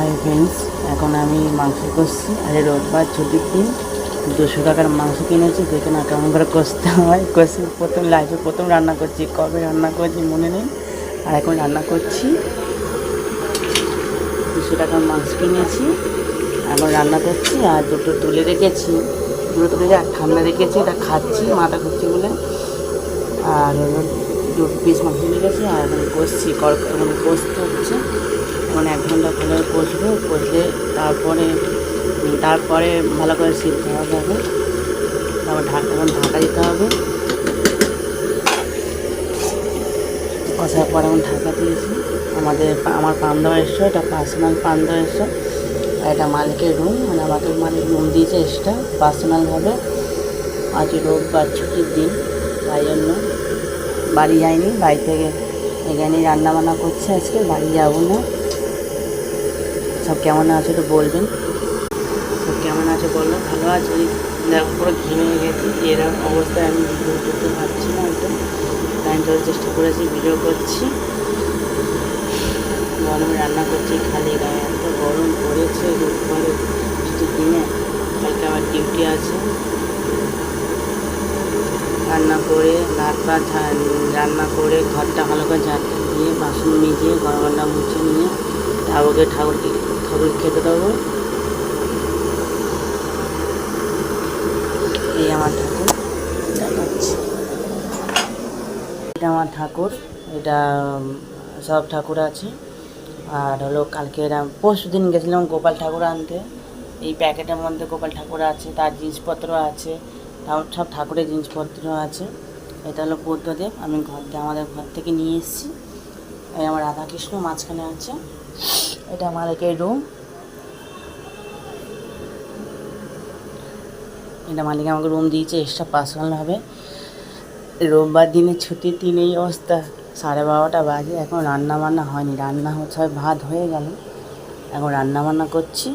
Hi friends, এখন আমি মাংস কষছি। আরে রোববার ছুটির দিন 200 টাকার মাংস কিনেছি। দেখে না কেমন করে কষতে হয়। কষে প্রথম রান্না করছি, কবে রান্না করছি মনে নেই। আর এখন রান্না করছি। 200 টাকার মাংস কিনেছি, এখন রান্না করছি। আর দুটো তুলে রেখেছি, আর ঠান্ডা রেখেছি, এটা খাচ্ছি মাথা ঘুরছি বলে। আর হলো 2 পিস মাংস রেখেছি। আর এখন কষছি, এখন কষতে হচ্ছে। এখন 1 ঘন্টা করে কষবো। কষলে তারপরে ভালো করে সিদ্ধ হবে। তারপর এখন ঢাকা দিতে হবে। কষার পর এখন ঢাকা দিয়েছি। আমার পান দেওয়া এসছো, এটা পার্সোনাল পান দেওয়া এসছো। আর এটা মালিকের রুম, মানে আমাদের মালিক রুম দিয়েছে এক্সট্রা পার্সোনালভাবে। আজ রোববার ছুটির দিন, তাই জন্য বাড়ি যাইনি। বাড়ি থেকে এখানেই রান্নাবান্না করছে আজকে, বাড়ি যাবো না। সব কেমন আছে তো বলবেন, সব কেমন আছে বললো। ভালো আছে? দেখো পুরো ঘেমে গেছি, এরকম অবস্থায় আমি ভিডিও করতে পারছি না। একদম টাইম ধরে চেষ্টা করেছি, ভিডিও করছি। গরমে রান্না করছি খালি গায়ে, এত গরম পড়েছে রোববারে ছুটির দিনে। কালকে আমার ডিউটি আছে। রান্না করে রান্না করে ঘরটা ভালো করে ঝাড়টা দিয়ে বাসন মেজে গরমটা মুছে নিয়ে তারপরে ঠাকুর খেতে দেবো। এই আমার ঠাকুর দেখাচ্ছি, এটা আমার ঠাকুর। এটা সব ঠাকুর আছে। আর হলো কালকে পরশু দিন গেছিলাম গোপাল ঠাকুর আনতে। এই প্যাকেটের মধ্যে গোপাল ঠাকুর আছে, তার জিনিসপত্র আছে, সব ঠাকুরের জিনিসপত্র আছে। এটা হলো বুদ্ধদেব, আমি আমাদের ঘর থেকে নিয়ে এসেছি। এই আমার রাধাকৃষ্ণ মাঝখানে আছে। এটা মালিকের রুম। এটা মালিক আমাকে রুম দিয়েছে এক্সট্রা পার্সোনালভাবে। রোববার দিনে ছুটির দিন এই অবস্থা। 12:30 বাজে, এখন রান্না বান্না হয়নি। রান্না হচ্ছে, ভাত হয়ে গেল, এখন রান্না বান্না করছি।